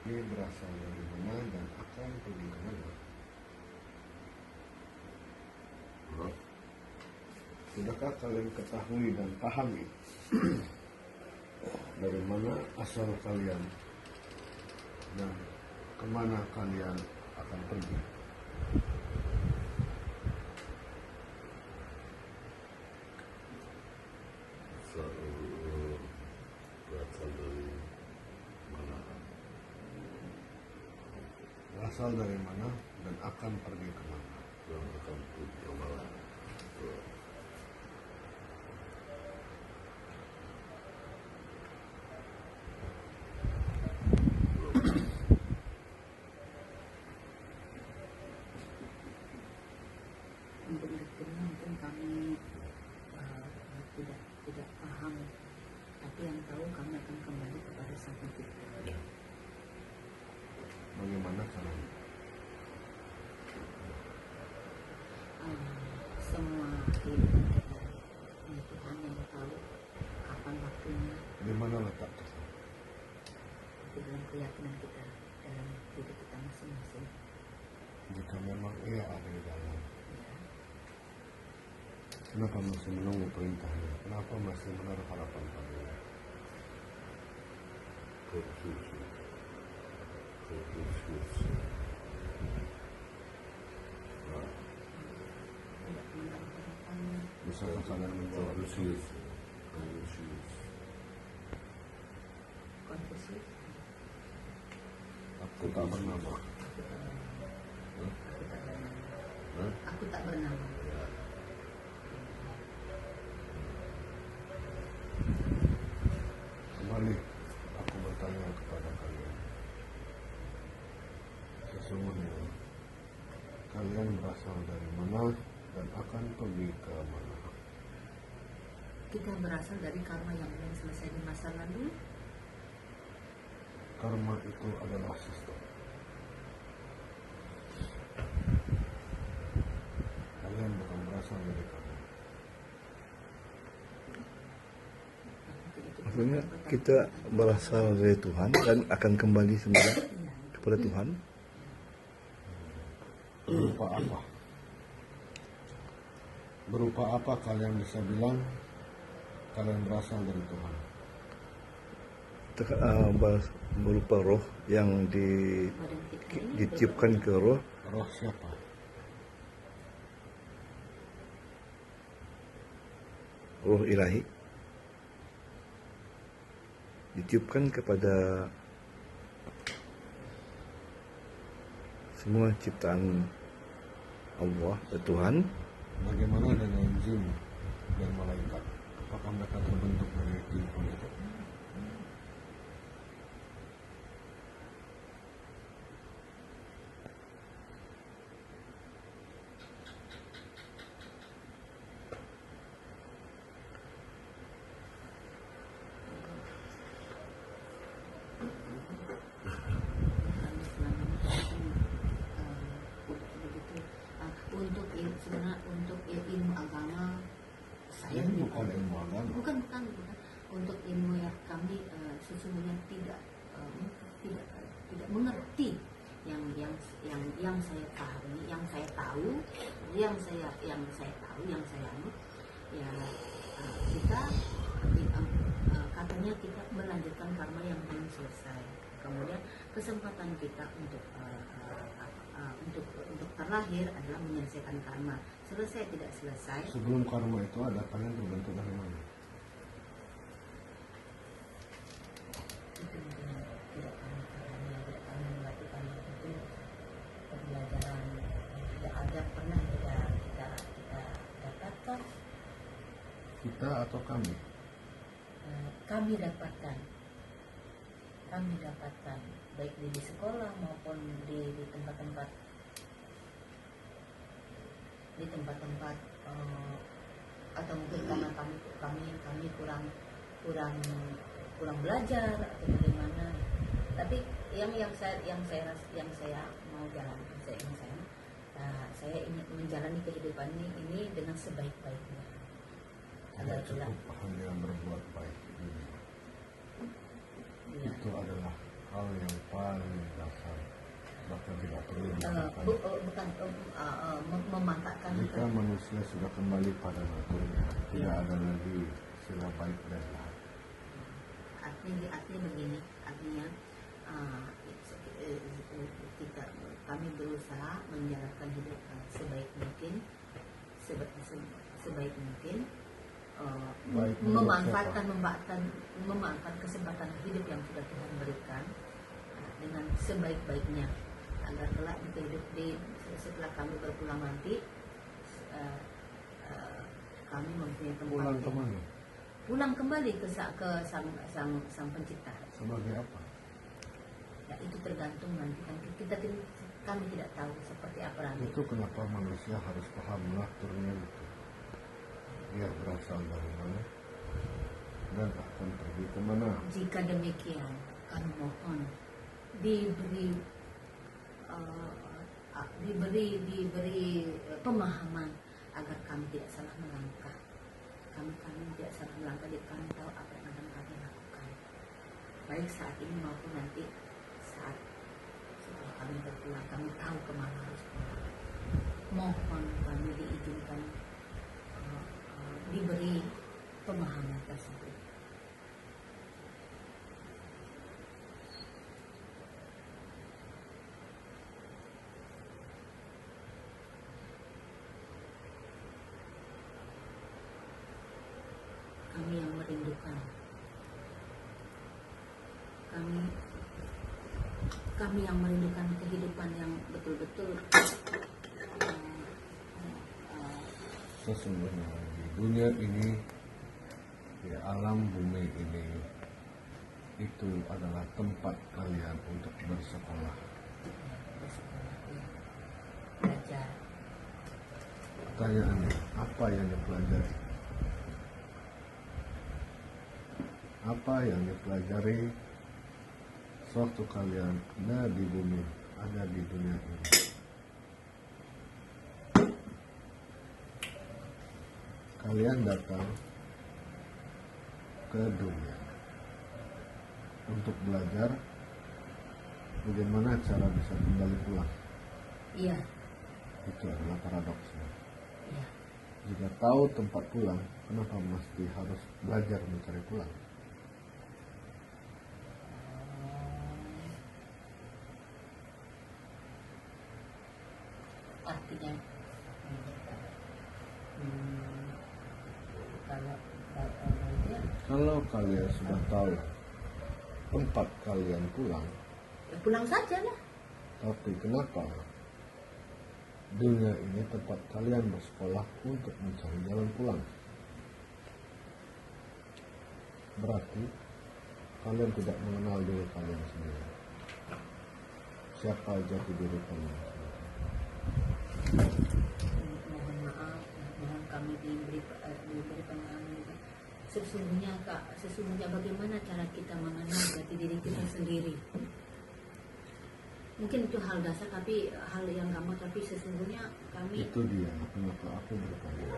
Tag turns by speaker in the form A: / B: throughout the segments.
A: ini berasal dari mana dan akan pergi ke mana? Sudahkah kalian ketahui dan pahami dari mana asal kalian dan kemana kalian akan pergi?
B: Berasal dari mana?
A: Berasal dari mana dan akan pergi ke mana?
B: Dan akan pergi ke mana?
C: Untuk detailnya mungkin kami tidak paham, tapi yang tahu kami akan kembali kepada Sang Pencipta.
A: Bagaimana caranya?
C: Semua kehidupan kita hanya Tuhan yang tahu kapan waktunya,
A: Di mana letaknya?
C: di dalam keyakinan kita, dalam diri kita masing-masing.
A: Jika memang ia ada di dalam,
C: Ya.
A: kenapa masih menunggu perintahnya? Kenapa masih menaruh harapan padanya?
B: Konfusi.
C: Tidak menaruh harapannya.
A: Bisakah kalian menjawab?
B: Konfusius.
C: Konfusius.
A: Aku tak bernama.
C: Aku tak bernama.
A: Kembali aku bertanya kepada kalian. Sesungguhnya kalian berasal dari mana dan akan pergi ke mana?
C: Kita berasal dari karma yang belum selesai di masa lalu.
A: Karma itu adalah sistem. Kalian bukan berasal dari karma.
D: Maksudnya kita berasal dari Tuhan dan akan kembali semula kepada Tuhan.
A: Berupa apa? Berupa apa kalian bisa bilang kalian berasal dari Tuhan?
D: Berupa roh yang
C: Badan kita ini
D: ditiupkan ke roh,
A: Roh siapa?
D: roh ilahi, ditiupkan kepada semua ciptaan Allah, Tuhan.
A: Bagaimana dengan jin dan malaikat? Apakah mereka terbentuk dari jin politik?
C: kami selama ini sebenarnya untuk ilmu agama saya
A: Ini bukan ilmu agama.
C: bukan untuk ilmu yang kami sesungguhnya tidak mengerti yang saya pahami, yang saya tahu, yang saya anu, ya kita katanya kita melanjutkan karma yang belum selesai. Kemudian kesempatan kita untuk terlahir adalah menyelesaikan karma. Selesai tidak selesai.
A: Sebelum karma itu ada, kalian terbentuk dari mana?
C: Itu mungkin tidak kami pahami, tidak kami melakukan itu pembelajaran yang tidak ada pernah kita dapatkan.
A: Kita atau kami?
C: Kami dapatkan baik di sekolah maupun di tempat-tempat atau mungkin karena kami kurang belajar atau bagaimana. Tapi yang saya mau jalan, saya ingin menjalani kehidupan ini dengan sebaik-baiknya.
A: Tidak cukup hanya berbuat baik.
C: Ya.
A: Itu adalah hal yang paling dasar, bahkan tidak perlu
C: bukan
A: dilakukan.
C: memanfaatkan
A: Jika manusia sudah kembali pada naturnya, tidak ada lagi sila baik dan jahat.
C: artinya begini, artinya kami berusaha menjalankan hidup sebaik mungkin, sebaik mungkin,
A: Baik
C: memanfaatkan kesempatan hidup yang sudah Tuhan berikan dengan sebaik-baiknya, agar kelak setelah kami berpulang nanti kami mempunyai tempat
A: Pulang kemana?
C: pulang kembali ke sang pencipta.
A: Sebagai apa?
C: Ya, itu tergantung nanti kan kami tidak tahu seperti apa nanti.
A: Itu kenapa manusia harus paham naturnya itu. Dia berasal dari mana dan akan pergi kemana.
C: Jika demikian, kami mohon diberi pemahaman agar kami tidak salah melangkah. Kami tidak salah melangkah, jadi kami tahu apa yang akan kami lakukan, baik saat ini maupun nanti saat setelah kami berpulang. Kami tahu kemana harus pulang. Mohon kami diizinkan diberi pemahaman tersebut. Kami yang merindukan, kami yang merindukan kehidupan yang betul-betul
A: Sesungguhnya di dunia ini, di alam bumi ini, itu adalah tempat kalian untuk bersekolah.
C: belajar.
A: Pertanyaannya, apa yang dipelajari? Apa yang dipelajari sewaktu kalian ada di bumi, ada di dunia ini? Kalian datang ke dunia untuk belajar bagaimana cara bisa kembali pulang.
C: Iya,
A: Itu adalah paradoksnya.
C: iya.
A: Jika tahu tempat pulang, kenapa mesti harus belajar mencari pulang?
C: Artinya
A: Kalau kalian sudah tahu tempat kalian pulang,
C: ya pulang saja lah.
A: tapi kenapa dunia ini tempat kalian bersekolah untuk mencari jalan pulang? Berarti kalian tidak mengenal diri kalian sendiri. Siapa jati diri kalian sendiri?
C: Mohon maaf, mohon kami diberi pemahaman. Sesungguhnya bagaimana cara kita mengenal jati diri kita sendiri? Mungkin itu hal dasar, tapi hal yang gampang, tapi sesungguhnya kami
A: Itu dia kenapa aku bertanya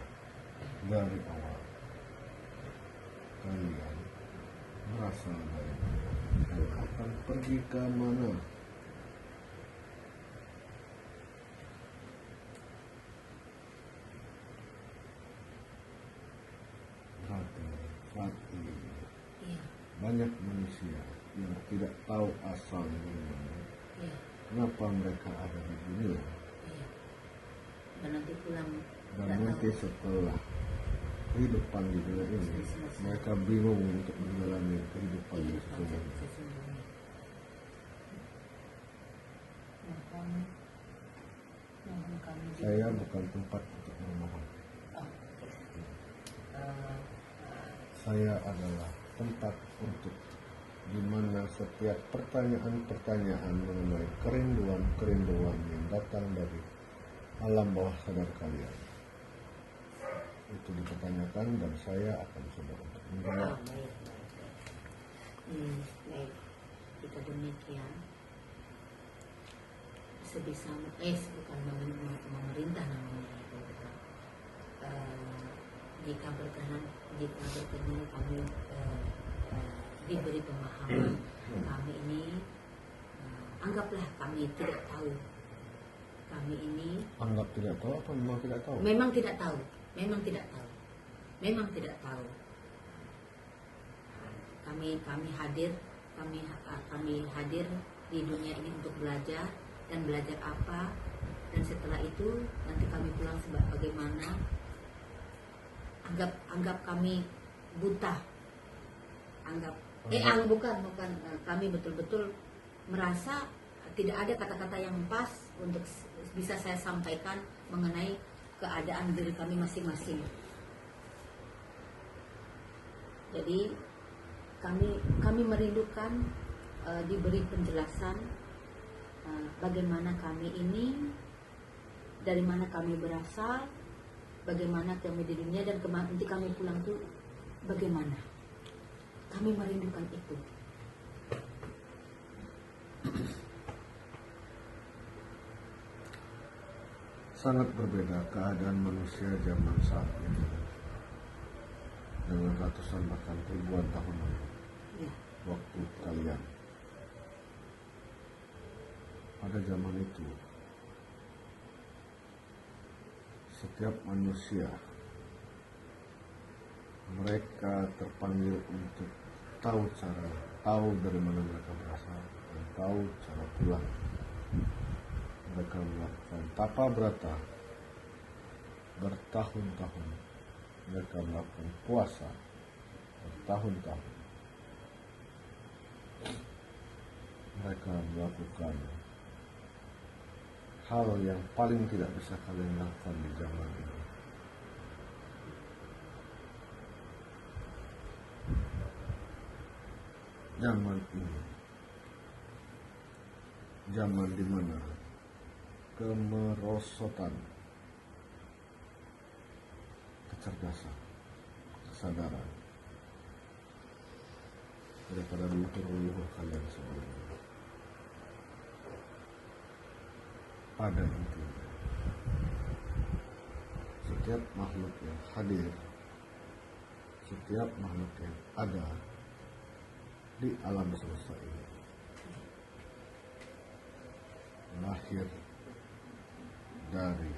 A: dari awal. Kalian berasal dari mana dan akan pergi ke mana? Berarti saat ini
C: iya,
A: banyak manusia yang tidak tahu asal dari mana.
C: iya,
A: Kenapa mereka ada di dunia?
C: iya. Dan nanti pulang
A: Dan
C: tidak
A: nanti
C: tahu.
A: setelah kehidupan di dunia ini, mereka bingung untuk menjalani kehidupan yang
C: Kehidupan
A: sesungguhnya.
C: sesungguhnya. Mohon kami
A: Saya bukan tempat untuk memohon. Saya adalah tempat untuk di mana setiap pertanyaan-pertanyaan mengenai kerinduan-kerinduan yang datang dari alam bawah sadar kalian itu dipertanyakan dan saya akan coba untuk menjawab.
C: baik. Baik. Jika demikian, sebisa bukan memerintah namanya itu. Jika berkenan kami diberi pemahaman, kami ini anggaplah kami tidak tahu. Kami ini
A: Anggap tidak tahu apa memang tidak tahu?
C: memang tidak tahu, memang tidak tahu, memang tidak tahu. Kami hadir, kami hadir di dunia ini untuk belajar dan belajar apa, dan setelah itu nanti kami pulang bagaimana. Anggap kami buta, bukan, kami betul-betul merasa tidak ada kata-kata yang pas untuk bisa saya sampaikan mengenai keadaan diri kami masing-masing. Jadi kami merindukan diberi penjelasan bagaimana kami ini, dari mana kami berasal, bagaimana kami di dunia, dan nanti kami pulang itu bagaimana. Kami merindukan itu.
A: Sangat berbeda keadaan manusia zaman saat ini dengan ratusan bahkan ribuan tahun lalu.
C: Ya.
A: Waktu kalian pada zaman itu, setiap manusia mereka terpanggil untuk tahu dari mana mereka berasal dan tahu cara pulang. Mereka melakukan tapa brata bertahun-tahun. Mereka melakukan puasa bertahun-tahun. Mereka melakukan hal yang paling tidak bisa kalian lakukan di zaman ini. Zaman ini, zaman di mana kemerosotan, kecerdasan, kesadaran daripada leluhur kalian sebelumnya. Pada intinya, setiap makhluk yang hadir, setiap makhluk yang ada di alam semesta ini lahir dari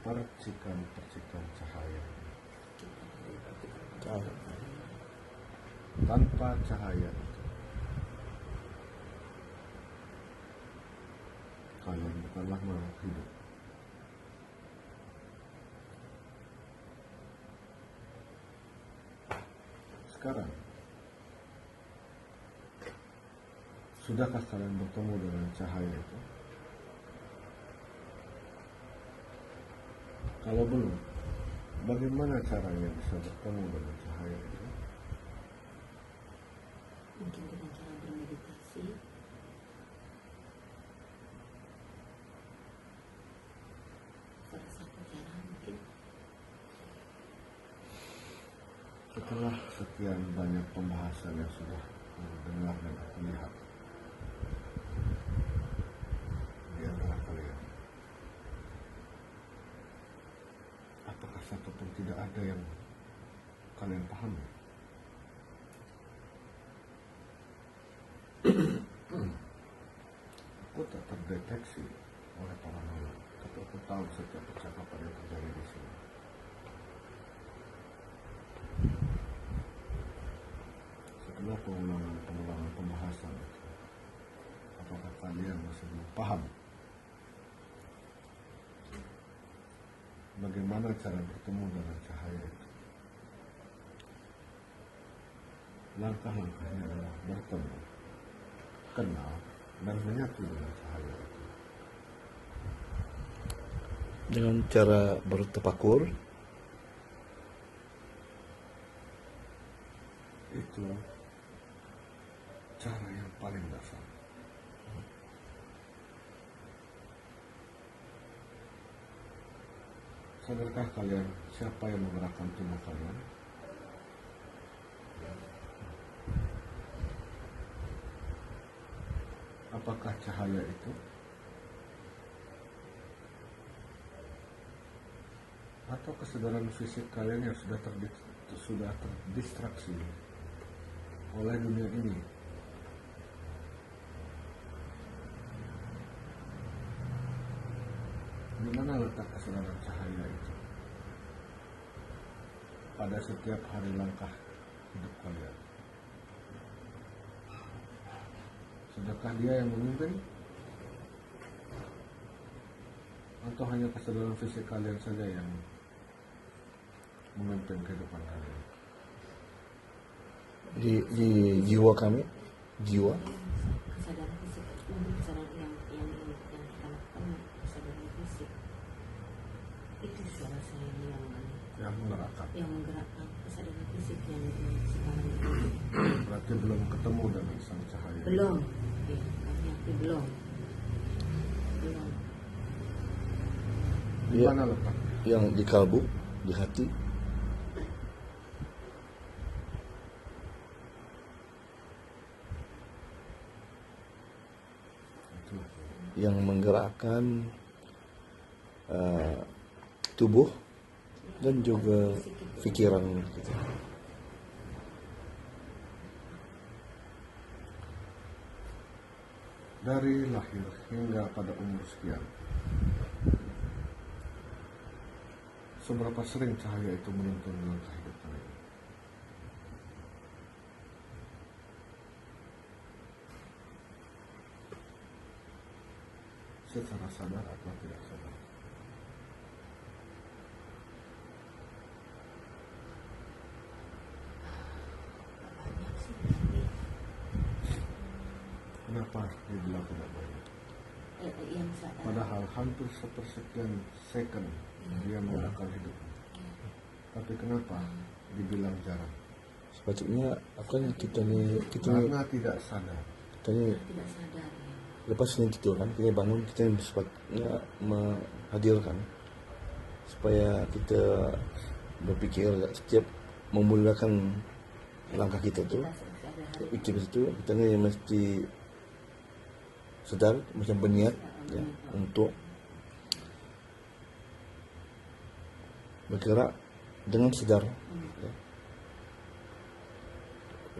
A: percikan-percikan cahaya. Tanpa cahaya itu, kalian bukanlah makhluk hidup. Sekarang, sudahkah kalian bertemu dengan cahaya itu? Kalau belum, bagaimana caranya bisa bertemu dengan cahaya itu?
C: Mungkin dengan cara bermeditasi. Salah satu cara mungkin.
A: Setelah sekian banyak pembahasan yang sudah dengar dan aku lihat di antara kalian, apakah satu pun tidak ada yang kalian pahami? Aku tak terdeteksi oleh paranormal, tapi aku tahu setiap percakapan yang terjadi di sini. Setelah pengulangan pembahasan itu, apakah kalian masih belum paham bagaimana cara bertemu dengan cahaya itu? Langkah-langkahnya adalah bertemu, kenal, dan menyatu dengan cahaya itu.
D: Dengan cara bertafakur,
A: Itu cara yang paling dasar. Sadarkah kalian siapa yang menggerakkan tubuh kalian? Apakah cahaya itu? Atau kesadaran fisik kalian yang sudah terdistraksi oleh dunia ini? mana letak kesadaran cahaya itu pada setiap hari langkah hidup kalian? Sudahkah dia yang memimpin? Atau hanya kesadaran fisik kalian saja yang memimpin kehidupan kalian?
D: Di jiwa kami, jiwa
C: Kesadaran fisik untuk kesadaran yang kita lakukan, kesadaran fisik itu suara saya
A: Yang menggerakkan.
C: yang menggerakkan kesadaran fisik yang sekarang ini.
A: Berarti belum ketemu dengan sang cahaya.
C: Belum, kami akui belum.
A: Di
D: Ya.
A: mana letak?
D: yang di kalbu, di hati,
A: Itu.
D: yang menggerakkan tubuh dan juga pikiran kita.
A: Dari lahir hingga pada umur sekian, seberapa sering cahaya itu menuntun dalam kehidupan ini? Secara sadar atau tidak sadar?
C: Banyak sih, tapi
A: Kenapa dibilang tidak banyak?
C: yang sadar.
A: Padahal hampir sepersekian second dia menggunakan hidup. Tapi kenapa dibilang jarang?
D: Sepatutnya apa yang kita ni
A: Karena tidak sadar.
C: Tidak sadar ya.
D: lepas ini tidur kan, kita bangun, kita sepatutnya menghadirkan supaya kita berpikir setiap memulakan langkah kita tu,
C: Kita sadar
D: itu kita ni mesti sedar, macam berniat ya, untuk bergerak dengan sedar ya.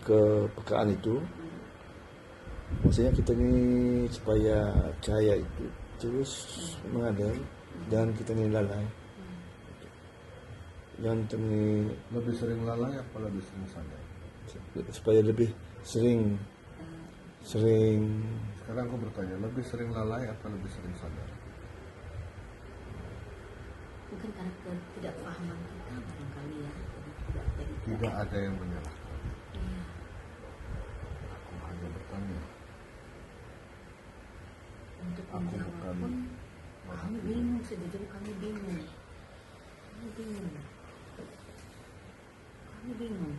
D: Kepekaan itu maksudnya kita ni supaya cahaya itu terus mengalir dan kita ni lalai, jangan kita ni
A: Lebih sering lalai apa lebih sering sadar?
D: supaya lebih sering
A: Sekarang aku bertanya, lebih sering lalai atau lebih sering sadar?
C: mungkin karena ketidakpahaman kita barangkali ya.
A: Tidak ada yang menyalahkan.
C: Iya.
A: Aku hanya bertanya.
C: Untuk
A: Aku
C: menjawab
A: bukan
C: pun kami
A: menghakimi.
C: bingung, sejujurnya kami bingung. Kami bingung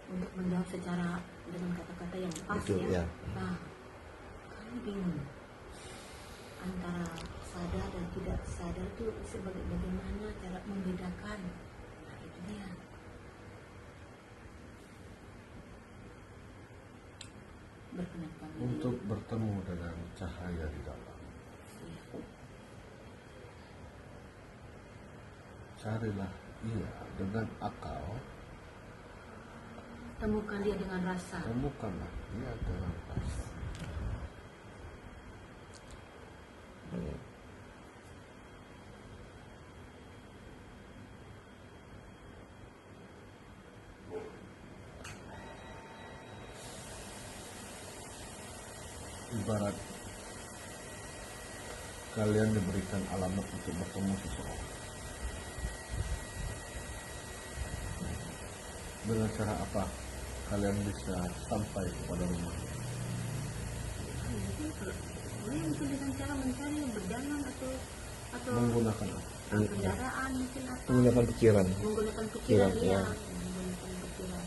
C: untuk menjawab secara dengan kata-kata yang pas
D: Betul,
C: ya.
D: ya.
C: Nah, kami bingung antara sadar dan tidak sadar itu sebagai bagaimana cara membedakan. Nah, itu dia. Berkenan kami
A: Untuk bertemu dengan cahaya di dalam,
C: Iya.
A: carilah ia dengan akal,
C: Temukan dia dengan rasa.
A: temukanlah ia dengan rasa. Ibarat kalian diberikan alamat untuk bertemu seseorang. Dengan cara apa kalian bisa sampai kepada rumah?
C: Mungkin dengan cara mencari berjalan atau
A: Menggunakan apa?
C: kendaraan mungkin apa?
D: menggunakan pikiran
C: Menggunakan pikiran
D: ya.
C: ya. Menggunakan pikiran.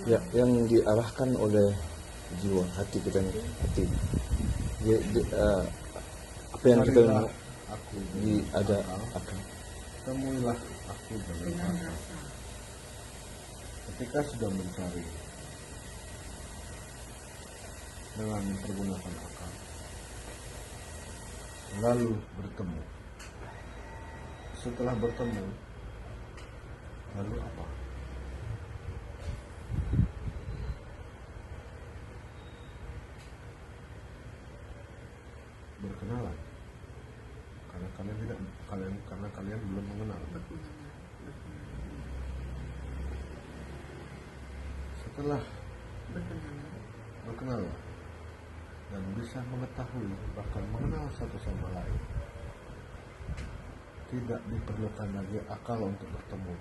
D: ya, yang diarahkan oleh jiwa hati kita ni, hati apa yang kita
A: Carilah aku
D: di ada
A: akal,
D: akan
A: temuilah aku dengan
C: Dengan
A: rasa.
C: rasa.
A: Ketika sudah mencari dengan mempergunakan akal, lalu bertemu. Setelah bertemu, lalu apa? Berkenalan. Karena karena kalian belum mengenal. Setelah berkenal dan bisa mengetahui bahkan mengenal satu sama lain, tidak diperlukan lagi akal untuk bertemu,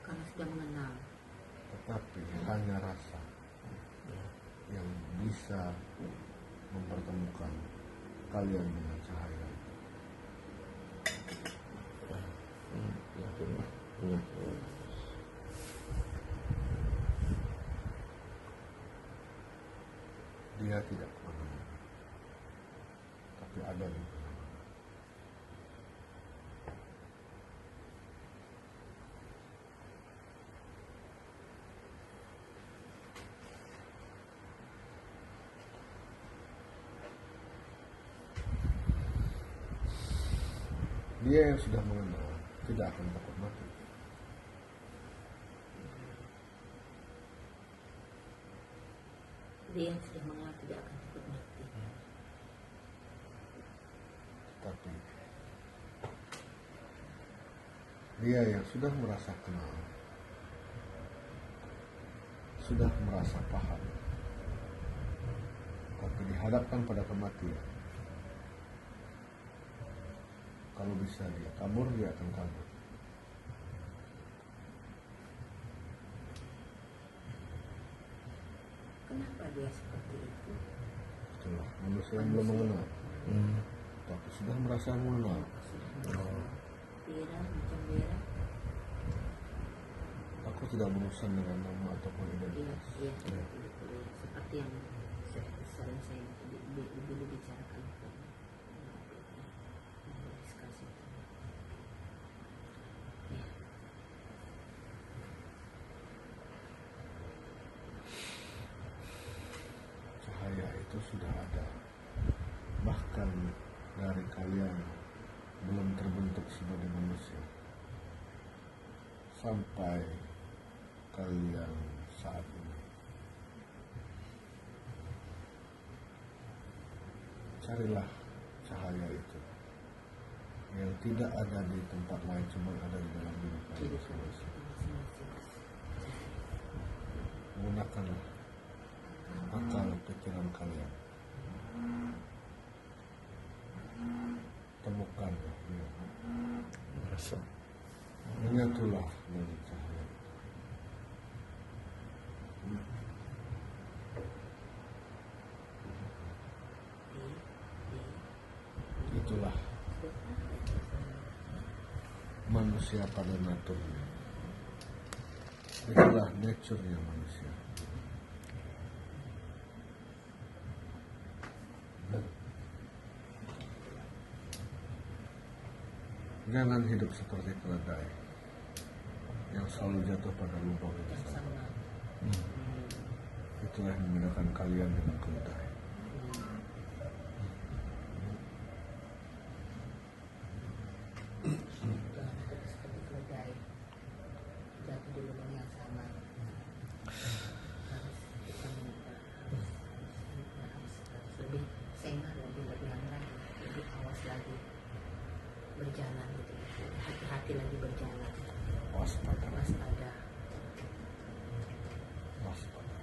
C: karena sudah mengenal.
A: tetapi hanya rasa yang bisa mempertemukan kalian dengan cahaya. Dia tidak kemana-mana, tapi ada di mana-mana. Dia yang sudah mengenal tidak akan takut mati.
C: Dia yang sudah mengenal tidak akan takut mati.
A: Tapi dia yang sudah merasa kenal, sudah merasa paham, tapi dihadapkan pada kematian, kalau bisa dia kabur, dia akan kabur.
C: Kenapa dia seperti itu?
A: Itulah manusia yang belum mengenal, tapi sudah merasa mengenal.
C: Bira, macam Bira.
A: Aku tidak berurusan dengan nama ataupun
C: Iya,
A: identitas.
C: iya, betul. Seperti yang sering saya dulu bicarakan. Diskusi. Ya.
A: Cahaya itu sudah ada, bahkan dari kalian belum terbentuk sebagai manusia sampai kalian saat ini. Carilah cahaya itu yang tidak ada di tempat lain, cuma ada di dalam diri kalian masing-masing. Gunakanlah akal pikiran kalian, temukanlah dia,
D: Rasa.
A: menyatulah dari cahaya. Itulah manusia pada naturnya. Itulah nature-nya manusia. Jangan hidup seperti keledai yang selalu jatuh pada lubang yang
C: Yang
A: sama.
C: sama.
A: Itulah yang membedakan kalian dengan keledai.
C: Jangan hidup seperti keledai, jatuh di lubang yang sama. Harus kita harus lebih sengah, lebih lagi, lebih awas lagi berjalan gitu, hati-hati lagi berjalan,
A: Waspada,
C: waspada.
A: waspada.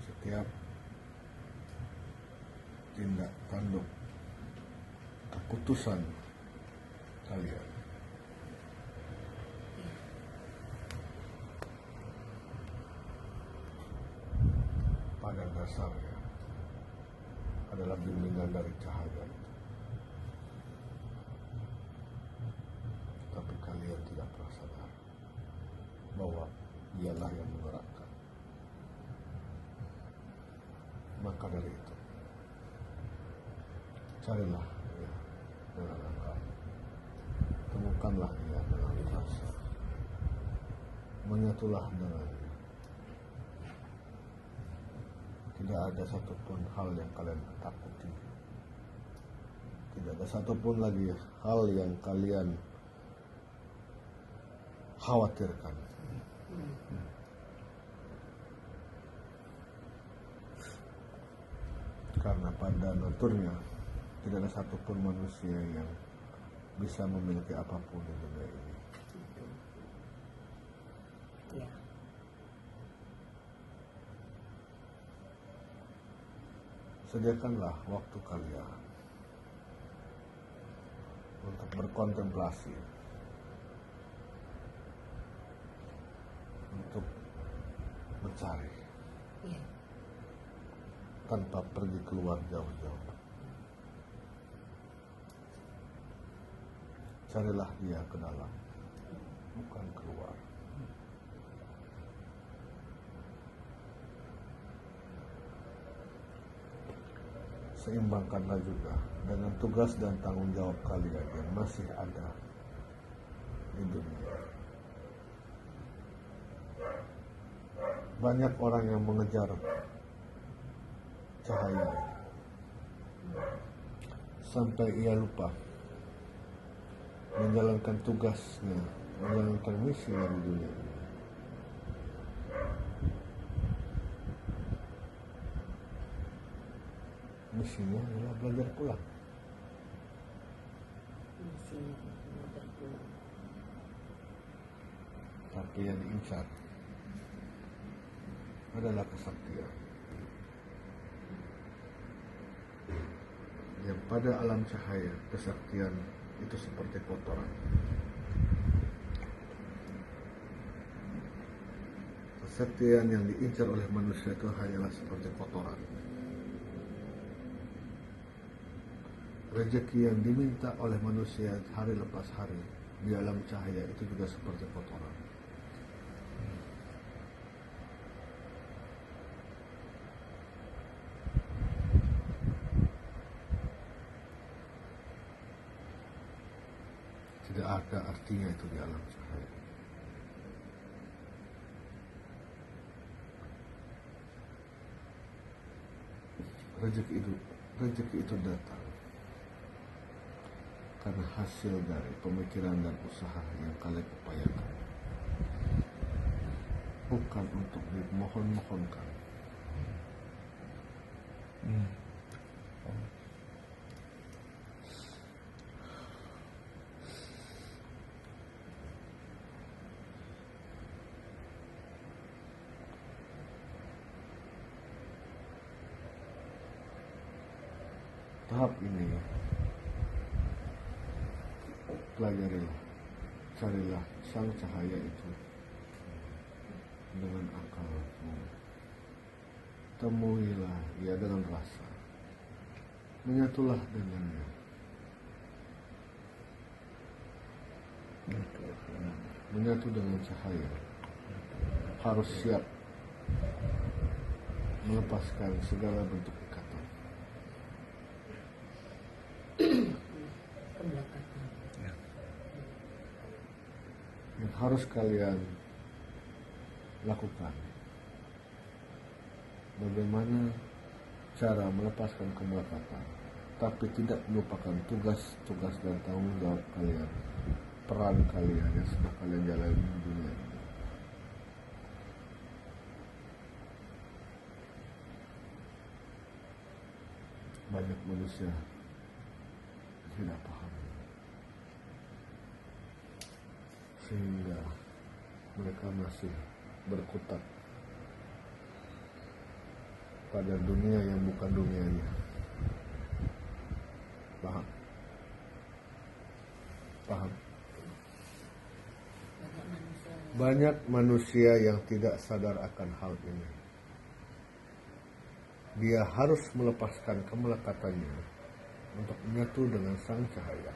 A: Setiap tindak tanduk keputusan kalian pada dasarnya adalah bimbingan dari cahaya itu. Tapi kalian tidak pernah sadar bahwa dialah yang menggerakkan. Maka dari itu, carilah dia dengan akal, temukanlah dia dengan rasa, menyatulah dengannya. Tidak ada satupun hal yang kalian takuti. Tidak ada satupun lagi hal yang kalian khawatirkan. Karena pada naturnya tidak ada satupun manusia yang bisa memiliki apapun di dunia ini.
C: Gitu. Ya.
A: Sediakanlah waktu kalian untuk berkontemplasi, untuk mencari
C: Iya.
A: tanpa pergi keluar jauh-jauh. Carilah dia ke dalam, bukan keluar. Seimbangkanlah juga dengan tugas dan tanggung jawab kalian yang masih ada di dunia. Banyak orang yang mengejar cahaya sampai ia lupa menjalankan tugasnya, menjalankan misinya di dunia ini. Misinya adalah belajar pulang.
C: Di sini belajar pulang.
A: Tapi yang diincar adalah kesaktian. Yang pada alam cahaya, kesaktian itu seperti kotoran. Kesaktian yang diincar oleh manusia itu hanyalah seperti kotoran. Rezeki yang diminta oleh manusia hari lepas hari di alam cahaya itu juga seperti kotoran. Tidak ada artinya itu di alam cahaya. Rezeki itu datang karena hasil dari pemikiran dan usaha yang kalian upayakan, bukan untuk dimohon-mohonkan. Tahap ini pelajarilah, carilah sang cahaya itu dengan akalmu. Temuilah dia dengan rasa. Menyatulah dengannya. Menyatu dengan cahaya. Harus siap melepaskan segala bentuk ikatan.
C: Pembelakang.
A: Yang harus kalian lakukan, bagaimana cara melepaskan kemelekatan, tapi tidak melupakan tugas-tugas dan tanggung jawab kalian, peran kalian yang sudah kalian jalani di dunia ini. Banyak manusia tidak paham, sehingga mereka masih berkutat pada dunia yang bukan dunianya. Paham? Paham? Banyak manusia yang tidak sadar akan hal ini. Dia harus melepaskan kemelekatannya untuk menyatu dengan sang cahaya.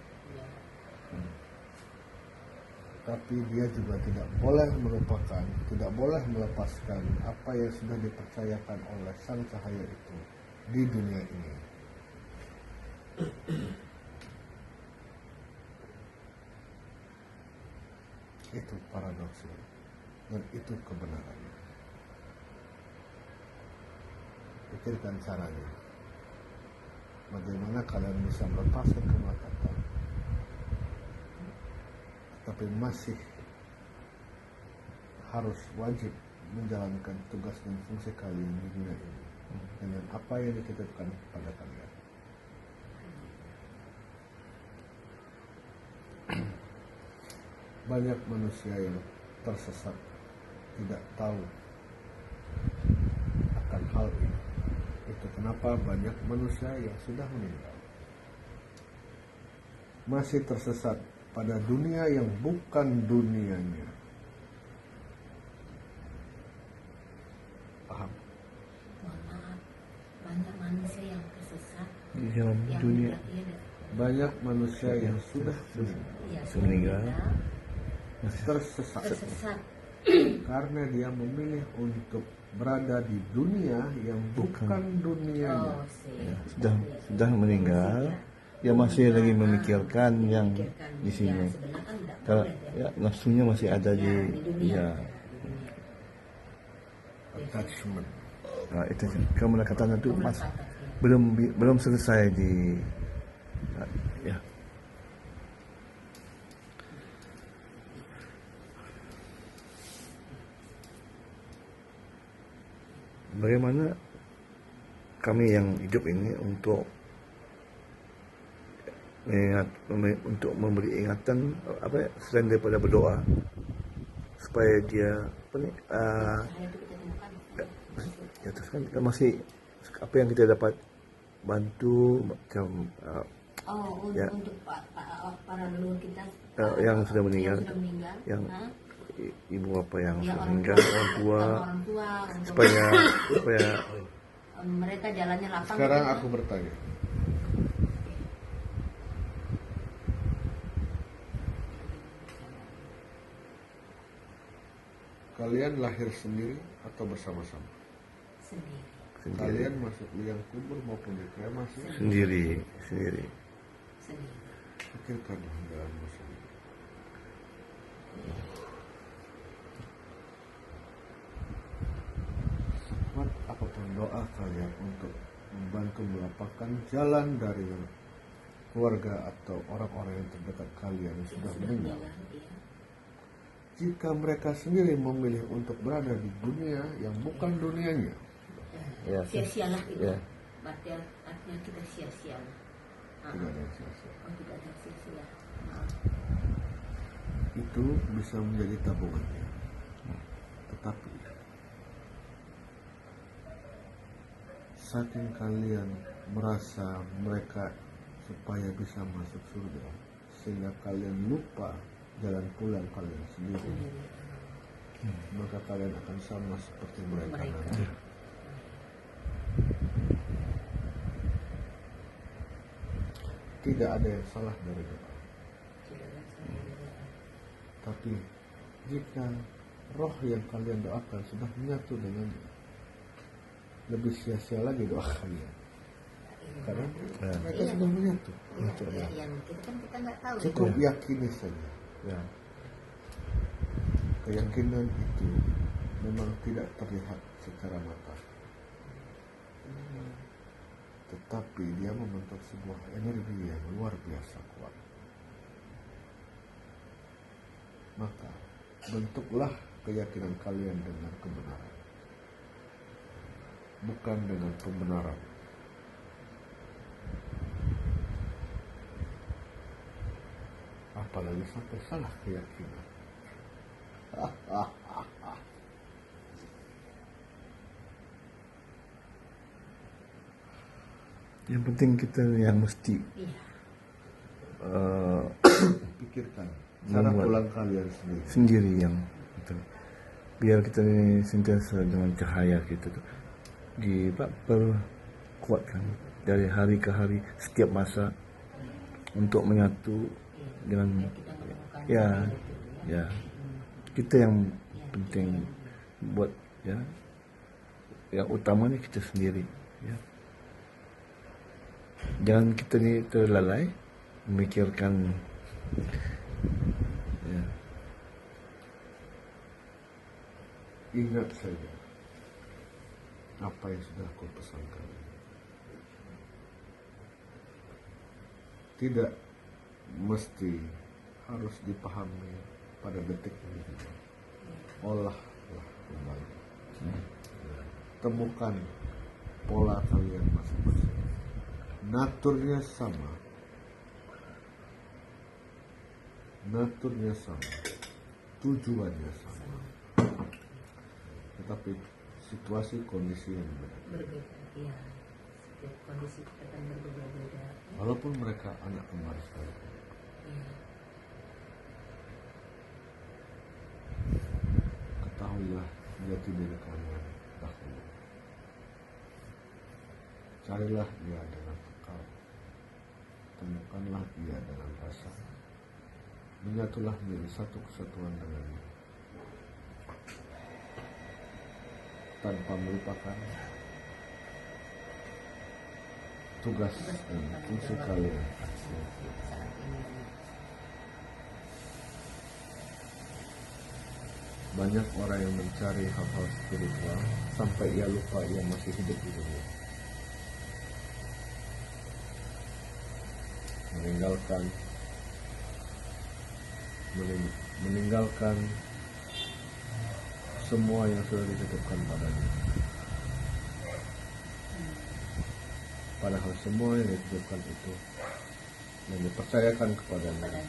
A: Tapi dia juga tidak boleh melupakan, tidak boleh melepaskan apa yang sudah dipercayakan oleh sang cahaya itu di dunia ini. Itu paradoksnya dan itu kebenarannya. Pikirkan caranya. Bagaimana kalian bisa melepaskan kemelekatan tapi masih harus wajib menjalankan tugas dan fungsi kalian di dunia ini. dengan apa yang dititipkan pada kalian. Banyak manusia yang tersesat, tidak tahu akan hal ini. Itu kenapa banyak manusia yang sudah meninggal masih tersesat pada dunia yang bukan dunianya. Paham?
C: Mohon maaf, banyak manusia yang tersesat
D: Di dalam
C: yang
D: dunia
A: Banyak manusia yang sudah
D: meninggal
A: tersesat
C: tersesat
A: karena dia memilih untuk berada di dunia yang bukan dunianya.
C: oh sih
D: sudah meninggal, dia masih lagi memikirkan yang di sini.
C: sebenarnya kan tidak
D: Kalau
C: boleh
D: ya, nafsunya masih ada di
C: dunia.
D: ya.
A: Attachment.
D: Nah, itu kemelekatan itu
C: Kemelekatan,
D: mas
C: ya.
D: belum selesai di ya. Bagaimana kami yang hidup ini untuk untuk memberi ingatan apa ya, selain daripada berdoa supaya dia apa nih
C: Cahaya itu kita temukan
D: ya terus kan kita masih apa yang kita dapat bantu macam
C: untuk
D: Ya.
C: para leluhur kita
D: yang sudah meninggal, yang
C: Hah?
D: ibu apa yang
C: Ya,
D: sudah
C: orang
D: meninggal,
C: tua,
D: orang tua,
C: orang tua untuk
D: supaya
C: mereka jalannya lapang.
A: Sekarang
C: gitu.
A: aku bertanya, kalian lahir sendiri atau bersama-sama?
C: Sendiri.
A: Kalian masuk liang kubur maupun di kremasi?
D: sendiri.
C: Sendiri.
A: Pikirkanlah jalanmu sendiri. Sekuat apapun doa kalian untuk membantu melapangkan jalan dari keluarga atau orang-orang yang terdekat kalian yang sudah meninggal,
C: Iya.
A: jika mereka sendiri memilih untuk berada di dunia yang bukan dunianya,
D: Ya.
C: Sia-sialah itu.
D: Ya.
C: Berarti artinya kita sia-sialah.
A: tidak ada yang sia-sia.
C: Oh, tidak ada sia-sia.
A: Itu bisa menjadi tabungannya. Tetapi saking kalian merasa mereka supaya bisa masuk surga, sehingga kalian lupa jalan pulang kalian sendiri, maka kalian akan sama seperti mereka nanti. Tidak ada yang salah dari doa. Tapi jika roh yang kalian doakan sudah menyatu dengannya, lebih sia-sia lagi doa kalian. Karena mereka sudah menyatu.
C: Ya, yang kita nggak tahu.
A: Cukup yakini saja.
D: Ya.
A: Keyakinan itu memang tidak terlihat secara mata, tetapi dia membentuk sebuah energi yang luar biasa kuat. Maka bentuklah keyakinan kalian dengan kebenaran, bukan dengan pembenaran. Apalagi sampai salah keyakinan.
D: Yang penting kita yang mesti
C: Iya.
A: Pikirkan cara
D: Membuat.
A: pulang kalian sendiri.
D: sendiri yang itu. Biar kita ini sentiasa dengan cahaya kita tuh diperkuatkan dari hari ke hari setiap masa untuk menyatu dengan
C: Kita menemukan
D: ya
C: cahaya itu,
D: ya kita yang penting buat ya yang utamanya kita sendiri ya. Jangan kita ni terlalai memikirkan ya.
A: Ingat saja apa yang sudah aku pesankan. Tidak mesti harus dipahami pada detik ini. Olahlah kembali. Temukan pola kalian masing-masing. Naturnya sama. Naturnya sama. Tujuannya sama. Tetapi situasi kondisi yang berbeda.
C: Ya, setiap kondisi kita kan berbeda-beda.
A: Walaupun mereka anak kembar sekalipun.
C: Ya.
A: Ketahuilah jati diri kalian dahulu. Carilah dia dengan akal. Temukanlah dia dengan rasa. Menyatulah menjadi satu kesatuan dengannya. Tanpa melupakan tugas dan fungsi kalian.
C: Saat ini.
A: Banyak orang yang mencari hal-hal spiritual sampai ia lupa ia masih hidup di dunia. Meninggalkan semua yang sudah dititipkan padanya. Padahal semua yang dititipkan itu yang dipercayakan kepadanya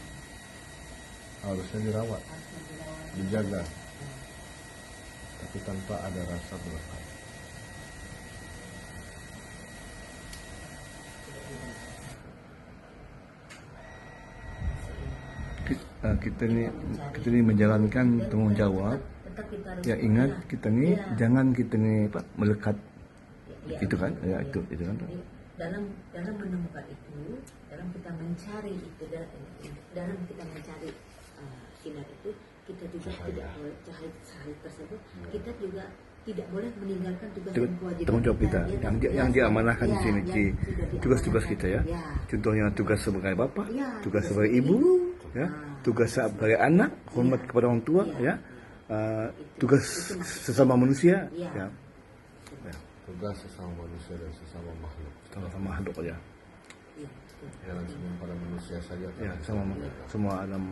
A: harusnya dirawat, dijaga, tapi tanpa ada rasa melekat.
D: Kita ni menjalankan tanggung jawab.
C: Tetap kita harus
D: Ya ingat kita ni
C: Ya.
D: jangan kita ni melekat
C: Ya,
D: itu kan, ya
C: ya.
D: itu kan.
C: Jadi, dalam menemukan itu, dalam kita mencari itu, dalam kita mencari sinar itu, kita juga tidak boleh cahaya tersebut, kita juga tidak boleh meninggalkan tugas dan kewajiban
D: Tanggung jawab kita yang diamanahkan di sini,
C: yang sudah
D: tugas-tugas
C: diamanahkan.
D: kita ya. Contohnya tugas sebagai bapa,
C: Ya,
D: tugas sebagai ibu, ya, tugas sebagai anak, hormat kepada orang tua, ya, tugas sesama manusia, ya,
A: Tugas sesama manusia dan sesama makhluk.
D: sama makhluk ya,
C: Ya, betul.
A: Jangan cuma pada manusia saja.
D: ya,
A: tapi
D: sama semua alam.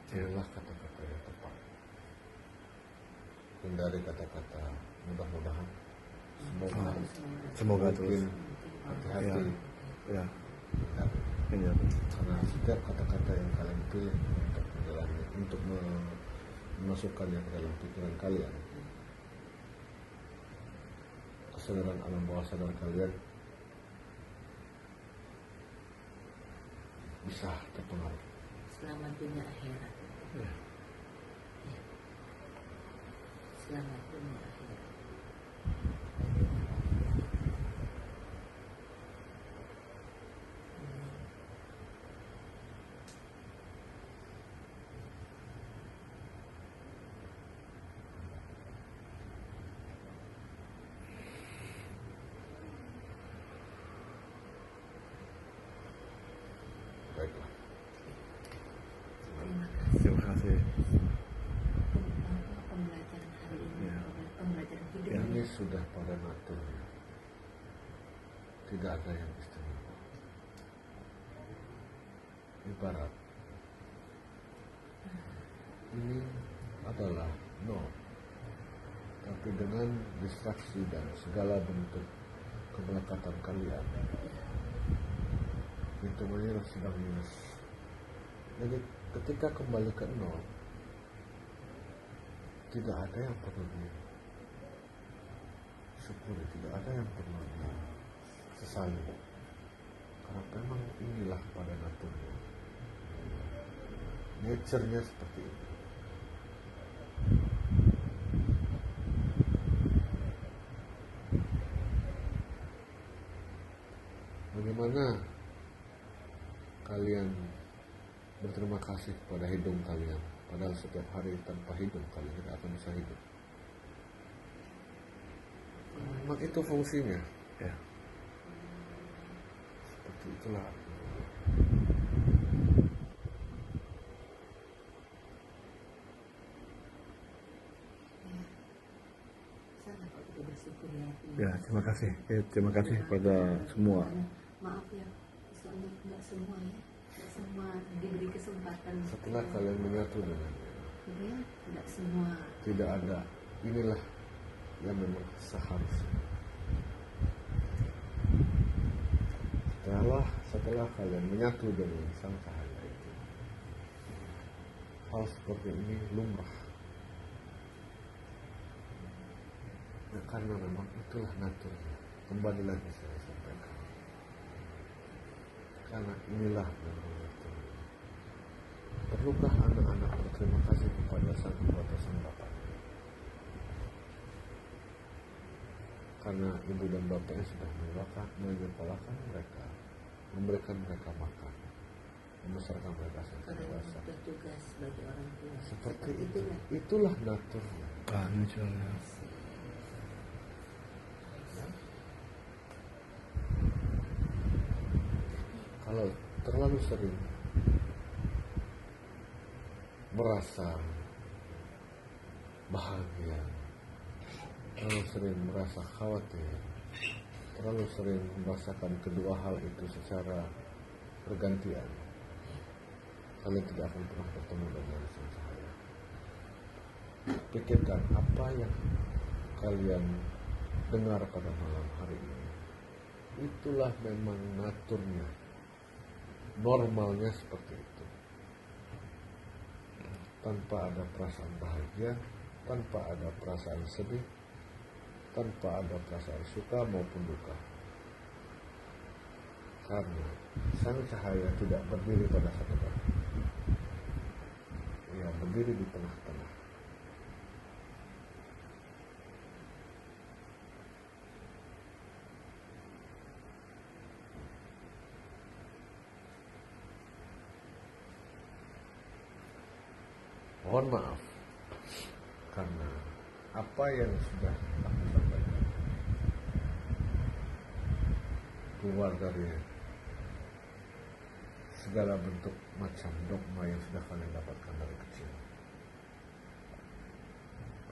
A: Carilah kata-kata yang tepat. Hindari kata-kata mudah-mudahan.
D: Semoga
A: Mungkin
D: terus.
A: hati-hati.
D: Ya,
A: Hindari.
D: ya.
A: Karena setiap kata-kata yang kalian pilih untuk memasukkannya ke dalam pikiran kalian, kesadaran alam bawah sadar kalian bisa terpengaruh.
C: Selamat dunia akhirat.
D: Ya.
C: Ya. Selamat dunia akhirat.
A: Baiklah.
C: Terima kasih.
D: Terima kasih.
C: Pembelajaran hari ini,
D: Ya.
C: pembelajaran hidup
D: Ya.
A: Ini sudah pada naturnya. Tidak ada yang istimewa. Ibarat ini adalah nol, tapi dengan distraksi dan segala bentuk kemelekatan kalian, hitungannya sedang minus. Jadi ketika kembali ke nol, tidak ada yang perlu disyukuri, tidak ada yang perlu disesali, karena memang inilah pada naturnya, nature-nya seperti itu. Bagaimana kalian berterima kasih kepada hidung kalian, padahal setiap hari tanpa hidung kalian tidak akan bisa hidup. Memang itu fungsinya.
D: Ya.
A: Seperti itulah.
C: sangat kita bersyukur ya
D: Ya, terima kasih. Terima kasih pada semua.
C: Maaf ya, soalnya nggak semua ya, nggak semua diberi kesempatan.
A: Setelah kalian menyatu dengannya,
C: Ya, nggak semua.
A: tidak ada, inilah yang memang seharusnya. Setelah kalian menyatu dengan sang cahaya itu, hal seperti ini lumrah. Ya, karena memang itulah naturnya. Kembali lagi saya sampaikan, karena inilah memang naturnya. Perlukah anak-anak berterima kasih kepada sang ibu atau sang bapak? Karena ibu dan bapaknya sudah menyekolahkan mereka, memberikan mereka makan, membesarkan mereka sampai
C: Karena
A: dewasa.
C: sudah tugas bagi orang tua.
A: Seperti itulah naturnya.
D: Misalnya.
A: Kalau terlalu sering merasa bahagia, terlalu sering merasa khawatir, terlalu sering merasakan kedua hal itu secara bergantian, kalian tidak akan pernah bertemu dengan sang cahaya. Pikirkan apa yang kalian dengar pada malam hari ini. Itulah memang naturnya, normalnya seperti itu. Tanpa ada perasaan bahagia, tanpa ada perasaan sedih, tanpa ada perasaan suka maupun duka. Karena sang cahaya tidak berdiri pada satu tempat. Ia berdiri di tengah-tengah. Mohon maaf karena apa yang sudah aku sampaikan keluar dari segala bentuk macam dogma yang sudah kalian dapatkan dari kecil.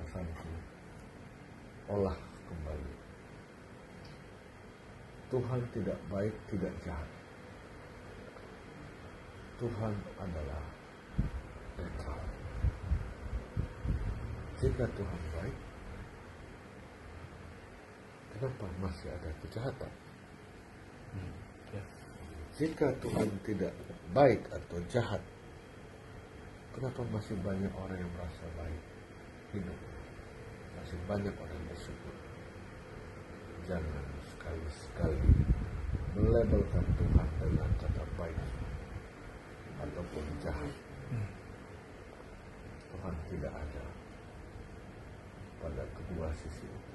A: Pesanku, olah kembali. Tuhan tidak baik, tidak jahat. Tuhan adalah netral. Jika Tuhan baik, kenapa masih ada kejahatan? Jika Tuhan tidak baik atau jahat, kenapa masih banyak orang yang merasa baik hidup? Masih banyak orang yang bersyukur. Jangan sekali-sekali melabelkan Tuhan dengan kata baik ataupun jahat. Tuhan tidak ada pada kedua sisi itu.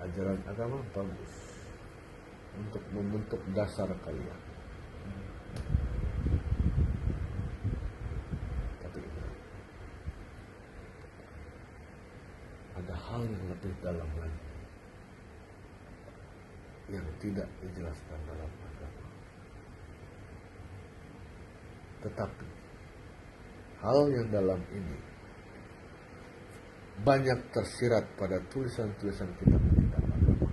A: Ajaran agama bagus untuk membentuk dasar kalian. Tapi ada hal yang lebih dalam lagi yang tidak dijelaskan dalam agama. Tetapi hal yang dalam ini banyak tersirat pada tulisan-tulisan kitab-kitab agama.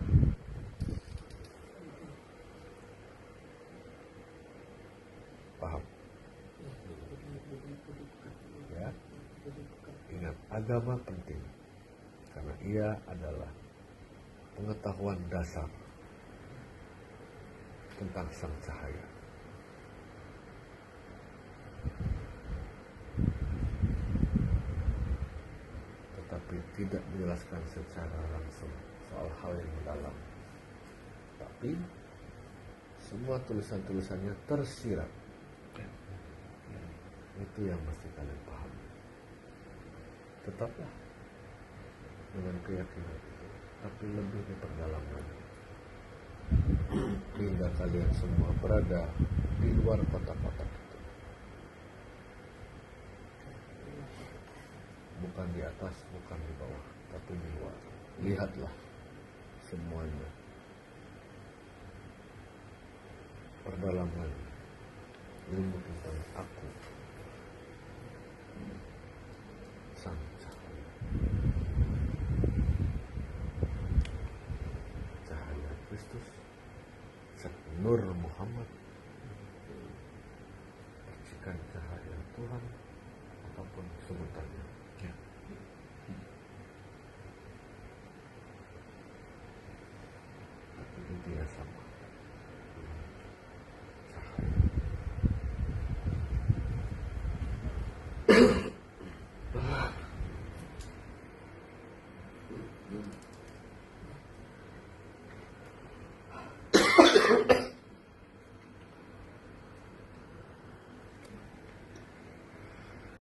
A: Paham? Ya. Ingat, agama penting karena ia adalah pengetahuan dasar tentang sang cahaya. Tetapi tidak dijelaskan secara langsung soal hal yang mendalam. Tapi semua tulisan-tulisannya tersirat. Itu yang mesti kalian pahami. Tetaplah dengan keyakinan itu, tapi lebih diperdalam lagi. Hingga kalian semua berada di luar kotak-kotak itu. Bukan di atas, bukan di bawah, tapi di luar. Lihatlah semuanya. Perdalam lagi ilmu tentang aku. Iya sama. Cahaya.